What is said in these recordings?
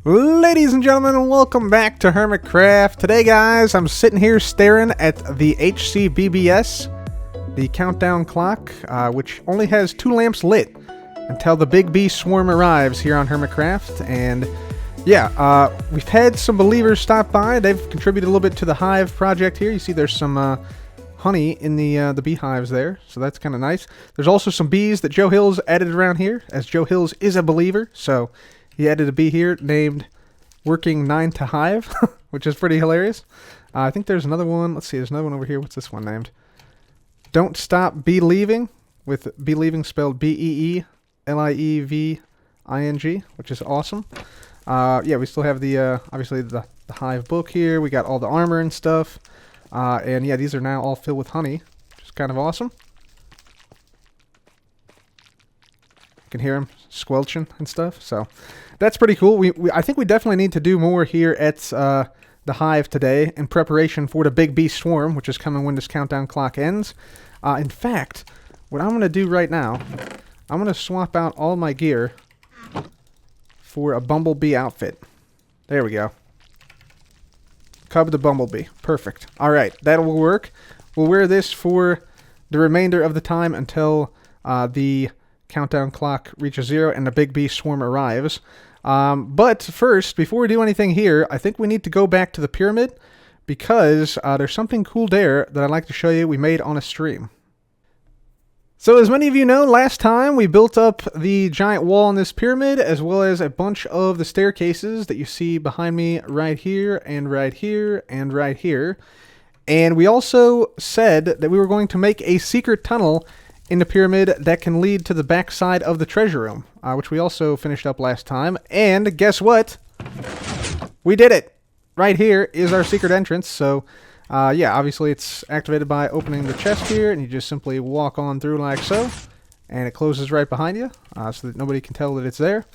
Ladies and gentlemen, welcome back to Hermitcraft. Today, guys, I'm sitting here staring at the HCBBS, the countdown clock, which only has 2 lamps lit until the big bee swarm arrives here on Hermitcraft. And yeah, we've had some Beelievers stop by. They've contributed a little bit to the hive project here. You see there's some honey in the beehives there, so that's kind of nice. There's also some bees that Joe Hills added around here, as Joe Hills is a Beeliever, so he added a bee here named Working 9 to Hive, which is pretty hilarious. I think there's another one. Let's see, there's another one over here. What's this one named? Don't Stop Bee-lieving, with Bee-lieving spelled Beelieving, which is awesome. Yeah, we still have the, obviously, the hive book here. We got all the armor and stuff. And yeah, these are now all filled with honey, which is kind of awesome. You can hear them squelching and stuff, so that's pretty cool. I think we definitely need to do more here at the hive today in preparation for the big bee swarm, which is coming when this countdown clock ends. In fact, what I'm going to do right now, I'm going to swap out all my gear for a bumblebee outfit. There we go. Cub the bumblebee. Perfect. Alright, that will work. We'll wear this for the remainder of the time until the countdown clock reaches 0 and the big bee swarm arrives. But first, before we do anything here, I think we need to go back to the pyramid because there's something cool there that I'd like to show you we made on a stream. So as many of you know, last time we built up the giant wall in this pyramid, as well as a bunch of the staircases that you see behind me right here, and right here, and right here. And we also said that we were going to make a secret tunnel in the pyramid that can lead to the backside of the treasure room, which we also finished up last time. And guess what? We did it! Right here is our secret entrance, so yeah, obviously it's activated by opening the chest here, and you just simply walk on through like so, and it closes right behind you, so that nobody can tell that it's there.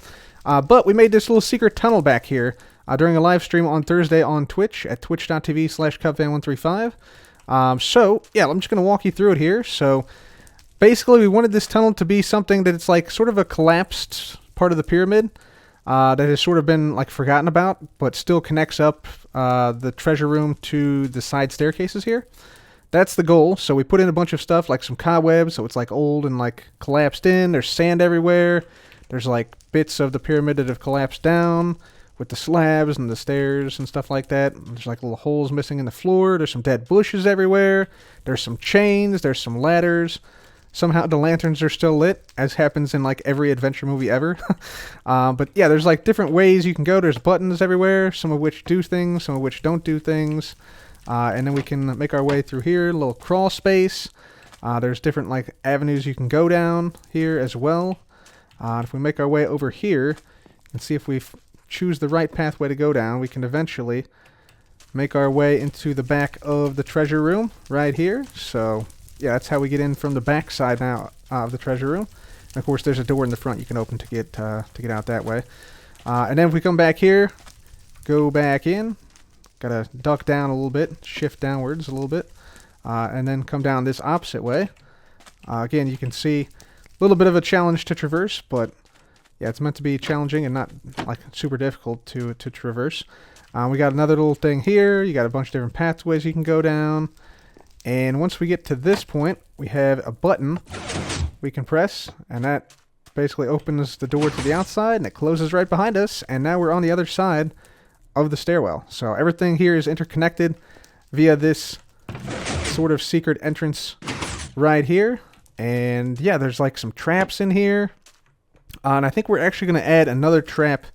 But we made this little secret tunnel back here during a live stream on Thursday on Twitch at twitch.tv/cubfan135. So, yeah, I'm just going to walk you through it here. So, basically, we wanted this tunnel to be something that it's like sort of a collapsed part of the pyramid that has sort of been like forgotten about, but still connects up the treasure room to the side staircases here. That's the goal. So we put in a bunch of stuff like some cobwebs, so it's like old and like collapsed in. There's sand everywhere. There's like bits of the pyramid that have collapsed down with the slabs and the stairs and stuff like that. There's like little holes missing in the floor. There's some dead bushes everywhere. There's some chains. There's some ladders. Somehow the lanterns are still lit, as happens in like every adventure movie ever. But yeah, there's like different ways you can go. There's buttons everywhere, some of which do things, some of which don't do things. And then we can make our way through here, a little crawl space. There's different like avenues you can go down here as well. If we make our way over here and see if we choose the right pathway to go down, we can eventually make our way into the back of the treasure room right here. So yeah, that's how we get in from the back side now of the treasure room. And of course, there's a door in the front you can open to get out that way. And then if we come back here, go back in, gotta duck down a little bit, shift downwards a little bit, and then come down this opposite way. Again, you can see a little bit of a challenge to traverse, but yeah, it's meant to be challenging and not like super difficult to traverse. We got another little thing here. You got a bunch of different pathways you can go down. And once we get to this point, we have a button we can press, and that basically opens the door to the outside, and it closes right behind us, and now we're on the other side of the stairwell. So everything here is interconnected via this sort of secret entrance right here. And yeah, there's like some traps in here. And I think we're actually going to add another trap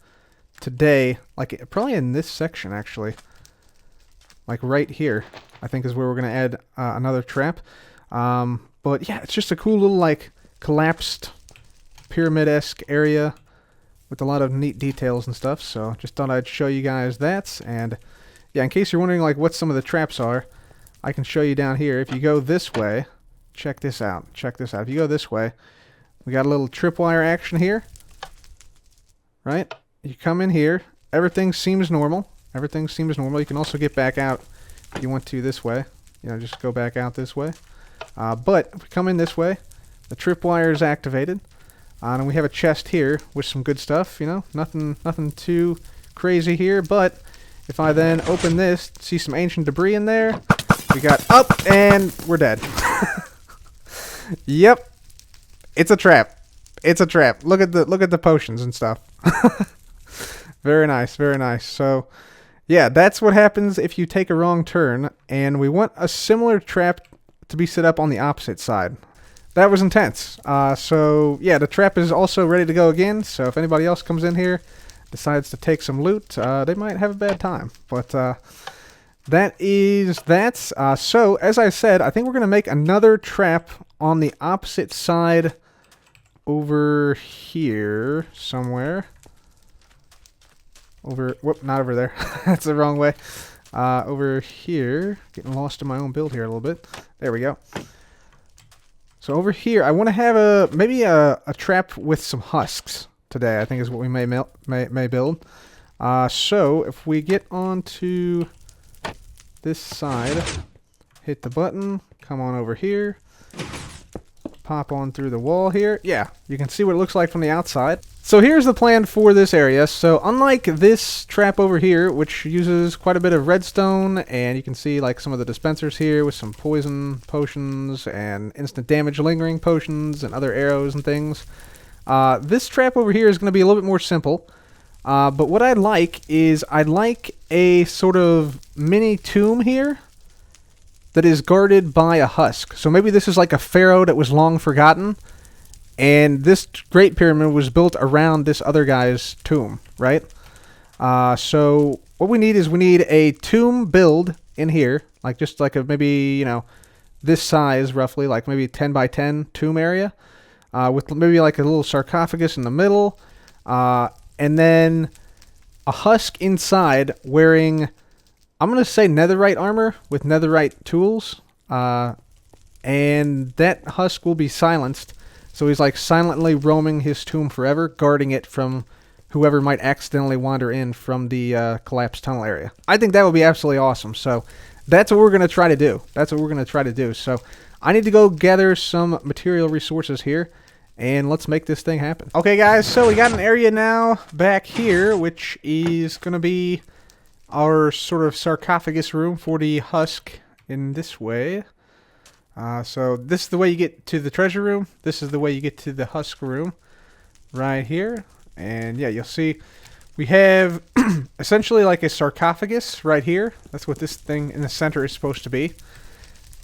today, like probably in this section actually. Like right here, I think is where we're going to add another trap. But yeah, it's just a cool little like collapsed pyramid-esque area with a lot of neat details and stuff. So just thought I'd show you guys that. And yeah, in case you're wondering like what some of the traps are, I can show you down here. If you go this way, check this out. Check this out. If you go this way, we got a little tripwire action here. Right? You come in here, everything seems normal. Everything seems normal. You can also get back out if you want to this way. You know, just go back out this way. But if we come in this way, the tripwire is activated. And we have a chest here with some good stuff, you know. Nothing too crazy here, but if I then open this, see some ancient debris in there, we got up, and we're dead. Yep, it's a trap. It's a trap. Look at the potions and stuff. Very nice, very nice. So, yeah, that's what happens if you take a wrong turn, and we want a similar trap to be set up on the opposite side. That was intense. So, yeah, the trap is also ready to go again, so if anybody else comes in here, decides to take some loot, they might have a bad time. But that is that. So, as I said, I think we're going to make another trap on the opposite side over here somewhere. Whoop, not over there. That's the wrong way. Over here. Getting lost in my own build here a little bit. There we go. So over here, I want to have maybe a trap with some husks today, I think is what we may build. So if we get onto this side, hit the button, come on over here, pop on through the wall here. Yeah, you can see what it looks like from the outside. So here's the plan for this area. So unlike this trap over here, which uses quite a bit of redstone, and you can see like some of the dispensers here with some poison potions and instant damage lingering potions and other arrows and things. This trap over here is going to be a little bit more simple. But what I'd like is I'd like a sort of mini tomb here that is guarded by a husk. So maybe this is like a pharaoh that was long forgotten, and this Great Pyramid was built around this other guy's tomb, right? So what we need is we need a tomb build in here, like just like a maybe, you know, this size roughly, like maybe 10 by 10 tomb area, with maybe like a little sarcophagus in the middle, and then a husk inside wearing, I'm going to say netherite armor with netherite tools, and that husk will be silenced. So he's like silently roaming his tomb forever, guarding it from whoever might accidentally wander in from the collapsed tunnel area. I think that would be absolutely awesome. So that's what we're going to try to do. That's what we're going to try to do. So I need to go gather some material resources here, and let's make this thing happen. Okay, guys, so we got an area now back here, which is going to be our sort of sarcophagus room for the husk in this way. So this is the way you get to the treasure room. This is the way you get to the husk room right here. And yeah, you'll see we have essentially like a sarcophagus right here. That's what this thing in the center is supposed to be.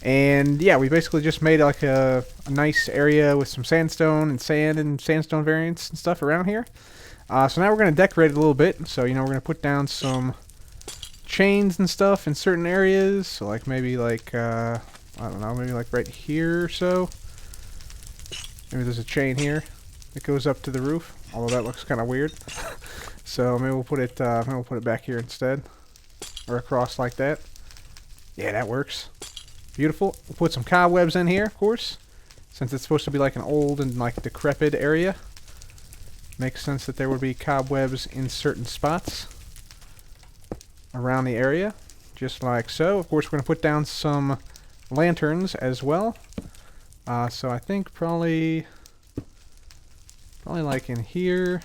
And yeah, we basically just made like a nice area with some sandstone and sand and sandstone variants and stuff around here. So now we're going to decorate it a little bit. So, you know, we're going to put down some chains and stuff in certain areas. So like maybe like, I don't know, maybe like right here or so. Maybe there's a chain here that goes up to the roof, although that looks kind of weird. So maybe we'll put it back here instead, or across like that. Yeah, that works. Beautiful. We'll put some cobwebs in here, of course, since it's supposed to be like an old and like decrepit area. Makes sense that there would be cobwebs in certain spots around the area, just like so. Of course, we're going to put down some lanterns as well. So I think probably like in here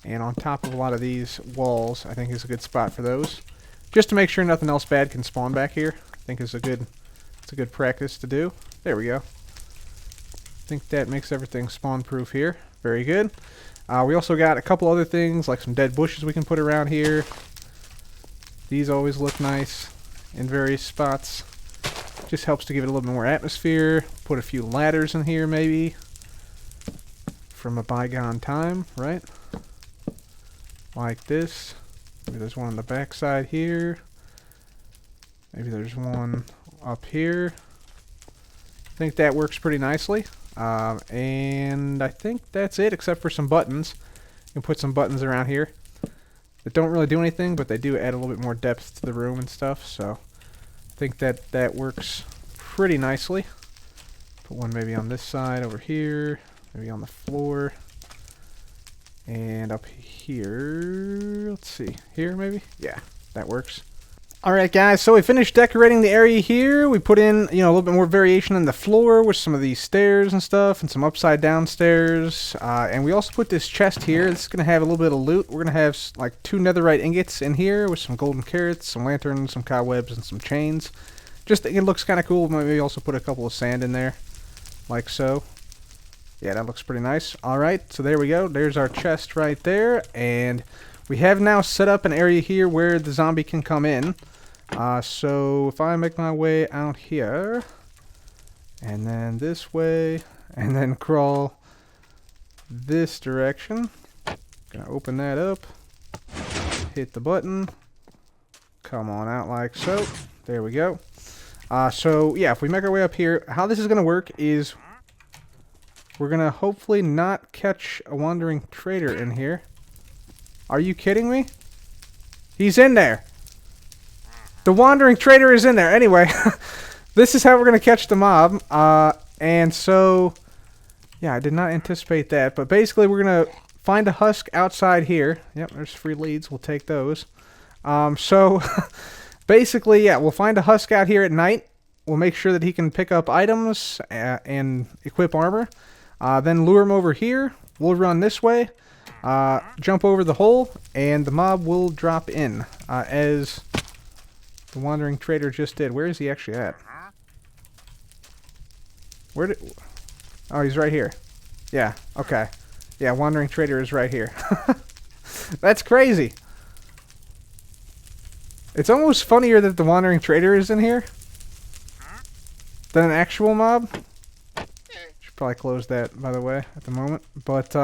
and on top of a lot of these walls, I think is a good spot for those, just to make sure nothing else bad can spawn back here. I think it's a good practice to do. There we go. I think that makes everything spawn proof here. Very good. We also got a couple other things like some dead bushes we can put around here. These always look nice in various spots. Just helps to give it a little bit more atmosphere. Put a few ladders in here maybe from a bygone time, right? Like this. Maybe there's one on the back side here. Maybe there's one up here. I think that works pretty nicely. And I think that's it, except for some buttons. You can put some buttons around here that don't really do anything, but they do add a little bit more depth to the room and stuff. So I think that works pretty nicely. Put one maybe on this side over here, maybe on the floor, and up here. Let's see, here maybe? Yeah, that works. Alright guys, so we finished decorating the area here. We put in, a little bit more variation in the floor with some of these stairs and stuff, and some upside down stairs. And we also put this chest here. This is going to have a little bit of loot. We're going to have like 2 netherite ingots in here with some golden carrots, some lanterns, some cobwebs, and some chains. Just, it looks kind of cool. Maybe also put a couple of sand in there, like so. Yeah, that looks pretty nice. Alright, so there we go. There's our chest right there. And we have now set up an area here where the zombie can come in. So if I make my way out here, and then this way, and then crawl this direction, gonna open that up, hit the button, come on out like so, there we go. So yeah, if we make our way up here, how this is gonna work is we're gonna hopefully not catch a wandering trader in here. Are you kidding me? He's in there! The wandering trader is in there. Anyway, this is how we're going to catch the mob. And so, yeah, I did not anticipate that. But basically, we're going to find a husk outside here. Yep, there's free leads. We'll take those. So, basically, yeah, we'll find a husk out here at night. We'll make sure that he can pick up items and equip armor. Then lure him over here. We'll run this way. Jump over the hole. And the mob will drop in as the wandering trader just did. Where is he actually at? Where did... Oh, he's right here. Yeah, okay. Yeah, wandering trader is right here. That's crazy. It's almost funnier that the wandering trader is in here than an actual mob. Should probably close that, by the way, at the moment. But,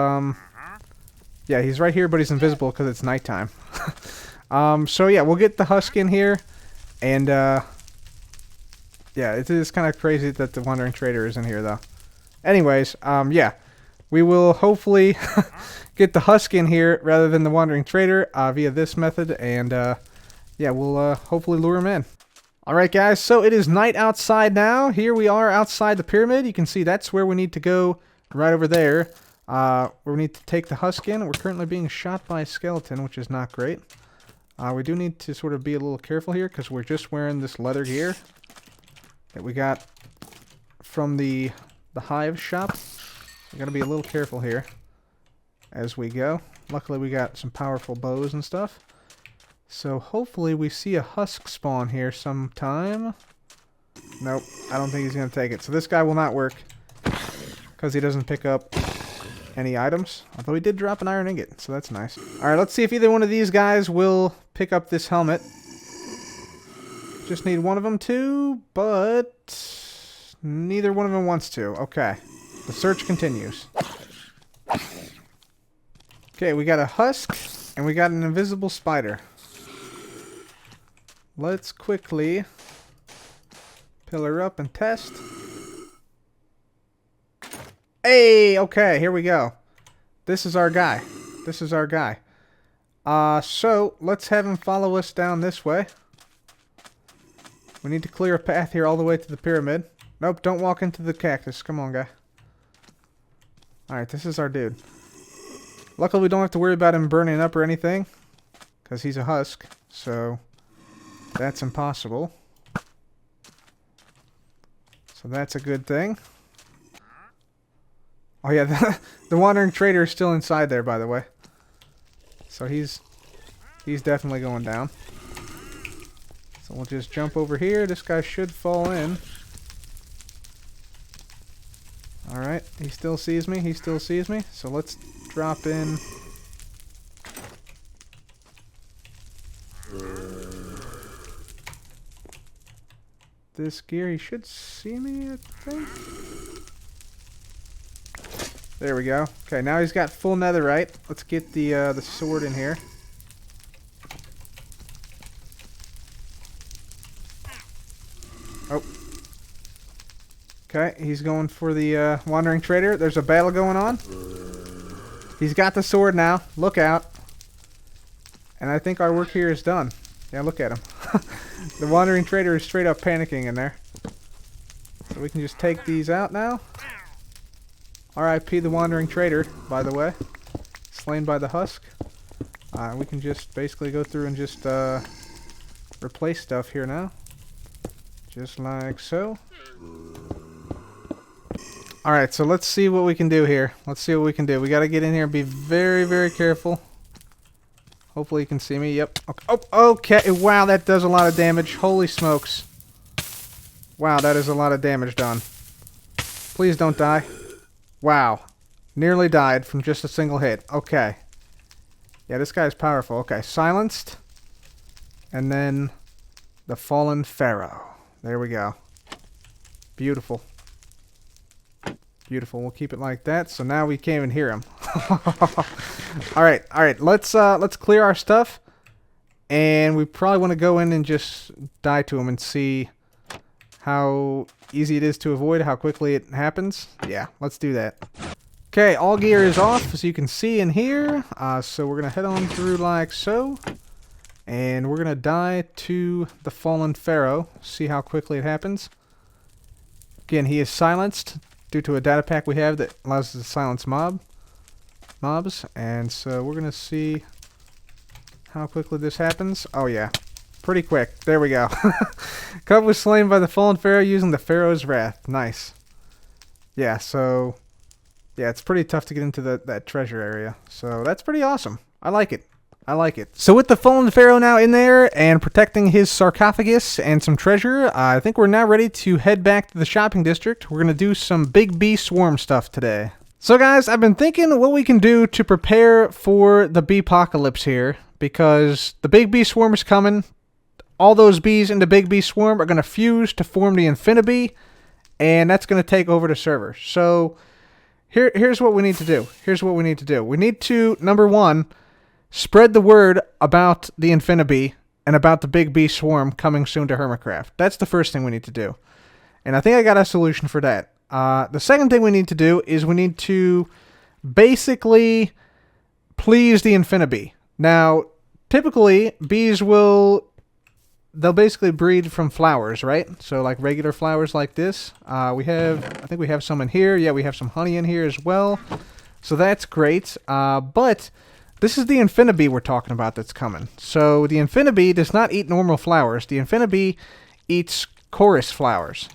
yeah, he's right here, but he's invisible because it's nighttime. So, yeah, we'll get the husk in here. And, yeah, it is kind of crazy that the wandering trader is in here, though. Anyways, yeah, we will hopefully get the husk in here rather than the wandering trader via this method. And, yeah, we'll hopefully lure him in. Alright, guys, so it is night outside now. Here we are outside the pyramid. You can see that's where we need to go, right over there. Where we need to take the husk in. We're currently being shot by a skeleton, which is not great. We do need to sort of be a little careful here because we're just wearing this leather gear that we got from the hive shop. We got to be a little careful here as we go. Luckily, we got some powerful bows and stuff. So hopefully we see a husk spawn here sometime. Nope, I don't think he's going to take it. So this guy will not work because he doesn't pick up any items, although he did drop an iron ingot, so that's nice. Alright, let's see if either one of these guys will pick up this helmet. Just need one of them to, but neither one of them wants to. Okay, the search continues. Okay, we got a husk, and we got an invisible spider. Let's quickly pillar up and test. Hey, okay, here we go. This is our guy. This is our guy. So, let's have him follow us down this way. We need to clear a path here all the way to the pyramid. Nope, don't walk into the cactus. Come on, guy. Alright, this is our dude. Luckily, we don't have to worry about him burning up or anything, because he's a husk, so that's impossible. So that's a good thing. Oh yeah, the wandering trader is still inside there, by the way. So he's definitely going down. So we'll just jump over here. This guy should fall in. Alright, he still sees me. He still sees me. So let's drop in. This gear, he should see me, I think. There we go. Okay, now he's got full netherite. Let's get the sword in here. Oh. Okay, he's going for the wandering trader. There's a battle going on. He's got the sword now. Look out. And I think our work here is done. Yeah, look at him. The wandering trader is straight up panicking in there. So we can just take these out now. R.I.P. the wandering trader, by the way. Slain by the husk. We can just basically go through and just replace stuff here now. Just like so. Alright, so let's see what we can do here. Let's see what we can do. We gotta get in here and be very, very careful. Hopefully you can see me. Yep. Okay. Oh, okay. Wow, that does a lot of damage. Holy smokes. Wow, that is a lot of damage done. Please don't die. Wow. Nearly died from just a single hit. Okay. Yeah, this guy's powerful. Okay, silenced. And then the fallen pharaoh. There we go. Beautiful. Beautiful. We'll keep it like that. So now we can't even hear him. All right. Let's clear our stuff, and we probably want to go in and just die to him and see how easy it is to avoid, how quickly it happens. Yeah, let's do that. Okay, all gear is off, as you can see in here. So we're gonna head on through like so, and we're gonna die to the fallen pharaoh. See how quickly it happens. Again, he is silenced due to a data pack we have that allows us to silence mobs, and so we're gonna see how quickly this happens. Oh yeah, pretty quick. There we go. Cub was slain by the fallen pharaoh using the pharaoh's wrath. Nice. Yeah, so yeah, it's pretty tough to get into that treasure area, so that's pretty awesome. I like it. I like it. So with the fallen pharaoh now in there and protecting his sarcophagus and some treasure, I think we're now ready to head back to the shopping district. We're going to do some big bee swarm stuff today. So guys, I've been thinking what we can do to prepare for the bee-apocalypse here, because the big bee swarm is coming. All those bees in the big bee swarm are going to fuse to form the Infinibee, and that's going to take over the server. So here's what we need to do. Here's what we need to do. We need to, number one, spread the word about the Infinibee and about the big bee swarm coming soon to Hermitcraft. That's the first thing we need to do. And I think I got a solution for that. The second thing we need to do is we need to basically please the Infinibee. Now, typically, bees they'll basically breed from flowers, right? So like regular flowers like this. I think we have some in here. Yeah, we have some honey in here as well. So that's great. But this is the Infinibee we're talking about that's coming. So the Infinibee does not eat normal flowers. The Infinibee eats chorus flowers,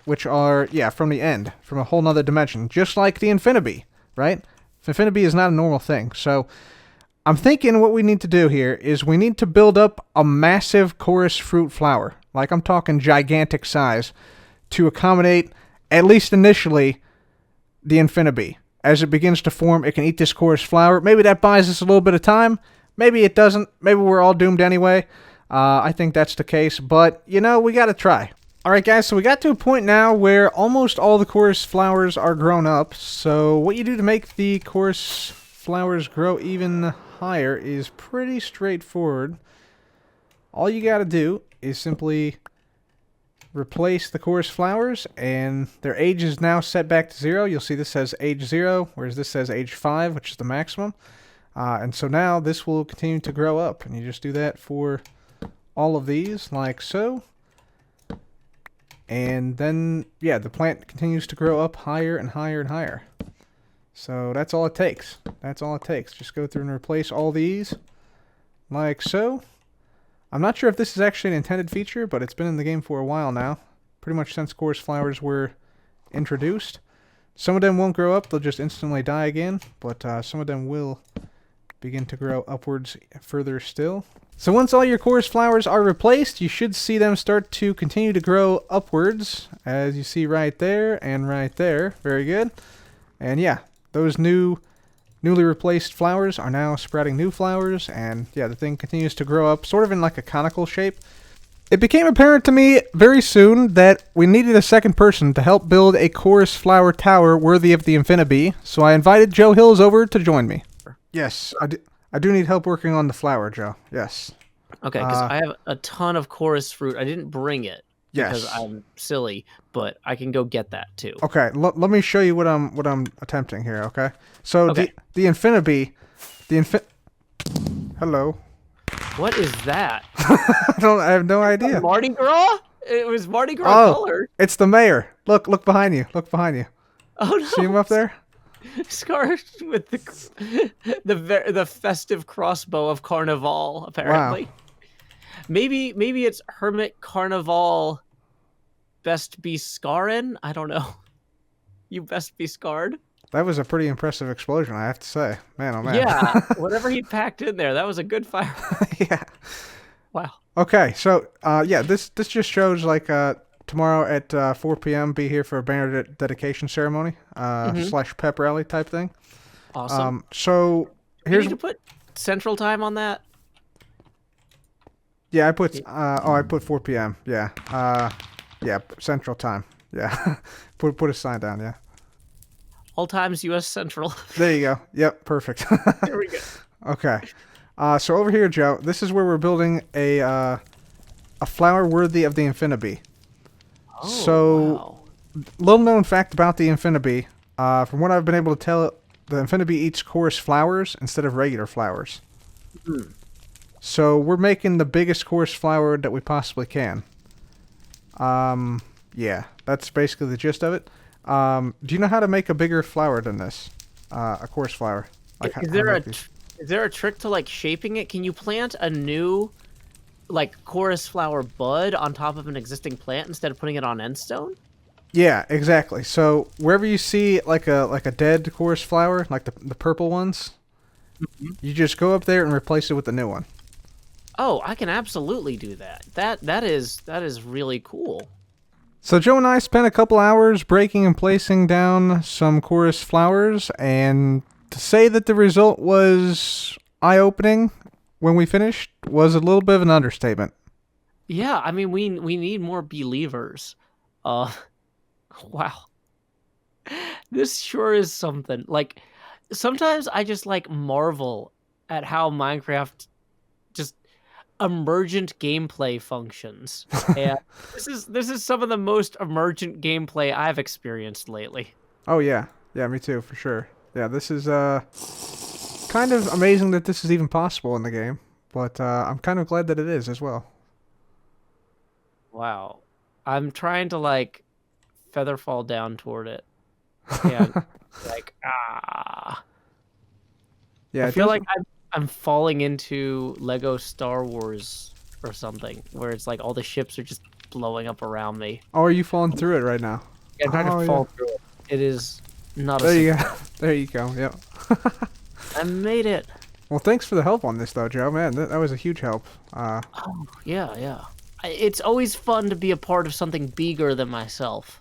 which are, yeah, from the end, from a whole nother dimension, just like the Infinibee, right? Infinibee is not a normal thing. So I'm thinking what we need to do here is we need to build up a massive chorus fruit flower, like I'm talking gigantic size, to accommodate, at least initially, the Infinibee. As it begins to form, it can eat this chorus flower. Maybe that buys us a little bit of time. Maybe it doesn't. Maybe we're all doomed anyway. I think that's the case. But, you know, we got to try. Alright, guys, so we got to a point now where almost all the chorus flowers are grown up. So what you do to make the chorus flowers grow even higher is pretty straightforward. All you got to do is simply replace the chorus flowers, and their age is now set back to 0. You'll see this says age 0, whereas this says age 5, which is the maximum. And so now this will continue to grow up, and you just do that for all of these, like so. And then, yeah, the plant continues to grow up higher and higher and higher. So that's all it takes. That's all it takes. Just go through and replace all these, like so. I'm not sure if this is actually an intended feature, but it's been in the game for a while now. Pretty much since chorus flowers were introduced. Some of them won't grow up, they'll just instantly die again, but some of them will begin to grow upwards further still. So once all your chorus flowers are replaced, you should see them start to continue to grow upwards, as you see right there and right there. Very good. And yeah, those newly replaced flowers are now spreading new flowers, and yeah, the thing continues to grow up sort of in like a conical shape. It became apparent to me very soon that we needed a second person to help build a chorus flower tower worthy of the Infinibee, so I invited Joe Hills over to join me. Yes, I do need help working on the flower, Joe. Yes. Okay, because I have a ton of chorus fruit. I didn't bring it. Yes. Because I'm silly, but I can go get that too. Okay, let me show you what I'm attempting here. Okay, so okay. the Infinibee, Hello. What is that? I have no idea. Mardi Gras? It was Mardi Gras color. It's the mayor. Look behind you. Look behind you. Oh no! See him up there? Scarred with the festive crossbow of Carnival, apparently. Wow. Maybe it's Hermit Carnival best be scarring. I don't know. You best be scarred. That was a pretty impressive explosion, I have to say. Man, oh man. Yeah, whatever he packed in there, that was a good fire. Yeah. Wow. Okay, so yeah, this just shows like tomorrow at 4 p.m. be here for a banner dedication ceremony / pep rally type thing. Awesome. So You here's need to put Central Time on that. yeah, I put I put 4 p.m. Yeah. Yeah, Central Time. Yeah. put a sign down, yeah. All times U.S. Central. There you go. Yep, perfect. There we go. Okay. So over here, Joe, this is where we're building a flower worthy of the Infinibee. Oh, So, wow. little known fact about the Infinibee. From what I've been able to tell, the Infinibee eats chorus flowers instead of regular flowers. So we're making the biggest chorus flower that we possibly can. Yeah, that's basically the gist of it. Do you know how to make a bigger flower than this? A chorus flower. Like Is there a trick to like shaping it? Can you plant a new like chorus flower bud on top of an existing plant instead of putting it on end stone? Yeah, exactly. So wherever you see like a dead chorus flower, like the purple ones, you just go up there and replace it with a new one. Oh, I can absolutely do that. That is really cool. So Joe and I spent a couple hours breaking and placing down some chorus flowers, and to say that the result was eye-opening when we finished was a little bit of an understatement. Yeah, I mean we need more Beelievers. Wow. This sure is something. Like sometimes I just like marvel at how Minecraft just emergent gameplay functions. And this is some of the most emergent gameplay I've experienced lately. Oh yeah, yeah, me too, for sure. Yeah, this is kind of amazing that this is even possible in the game, but I'm kind of glad that it is as well. Wow. I'm trying to like feather fall down toward it. And like Yeah, I feel like I'm falling into Lego Star Wars or something, where it's like all the ships are just blowing up around me. Oh, are you falling through it right now? Yeah, I'm trying to fall through it. It is not There a you go. There you go. Yep. I made it. Well, thanks for the help on this, though, Joe. Man, that was a huge help. Oh, yeah. It's always fun to be a part of something bigger than myself.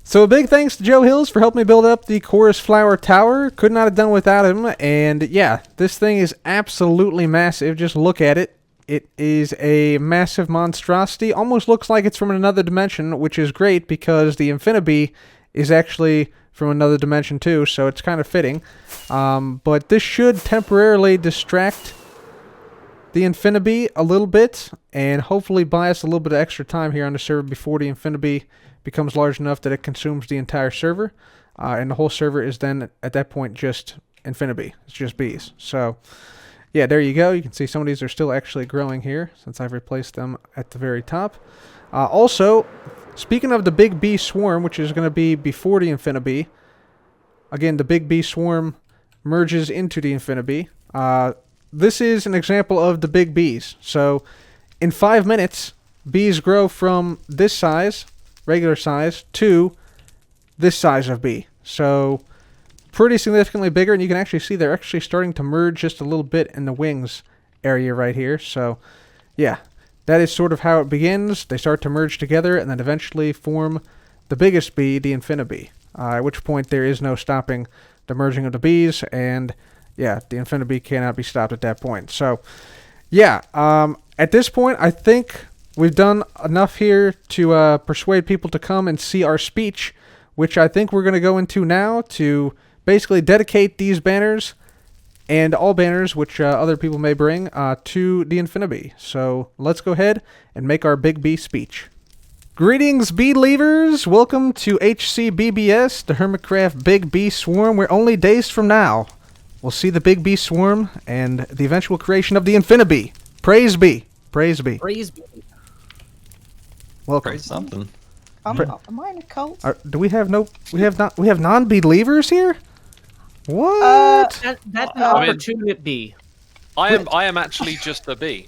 So a big thanks to Joe Hills for helping me build up the Chorus Flower Tower. Could not have done without him. And yeah, this thing is absolutely massive. Just look at it. It is a massive monstrosity. Almost looks like it's from another dimension, which is great because the Infinibee is actually from another dimension too, so it's kind of fitting. But this should temporarily distract the Infinibee a little bit and hopefully buy us a little bit of extra time here on the server before the Infinibee becomes large enough that it consumes the entire server. And the whole server is then, at that point, just Infinibee. It's just bees. So, yeah, there you go. You can see some of these are still actually growing here since I've replaced them at the very top. Also, speaking of the big bee swarm, which is going to be before the Infinibee, again, the big bee swarm merges into the Infinibee. This is an example of the big bees. So, in 5 minutes, bees grow from this size, regular size, to this size of bee. So, pretty significantly bigger, and you can actually see they're actually starting to merge just a little bit in the wings area right here. So, yeah, that is sort of how it begins. They start to merge together and then eventually form the biggest bee, the Infinibee. At which point there is no stopping the merging of the bees, and yeah, the Infinibee cannot be stopped at that point. So, yeah, at this point, I think we've done enough here to persuade people to come and see our speech, which I think we're going to go into now to basically dedicate these banners and all banners which other people may bring to the Infinibee. So let's go ahead and make our big bee speech. Greetings, Bee-lievers! Welcome to HCBBS, the Hermitcraft Big Bee Swarm, where only days from now we'll see the Big Bee Swarm and the eventual creation of the Infinibee. Praise be! Praise be! Praise be. Welcome. Praise something. Am I in a cult? Do we have we have non-Beelievers here? What? That's an I mean- opportunity bee. I am actually just a bee.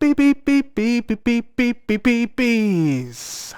beep beep beep beep beep beep beep beep beep bees.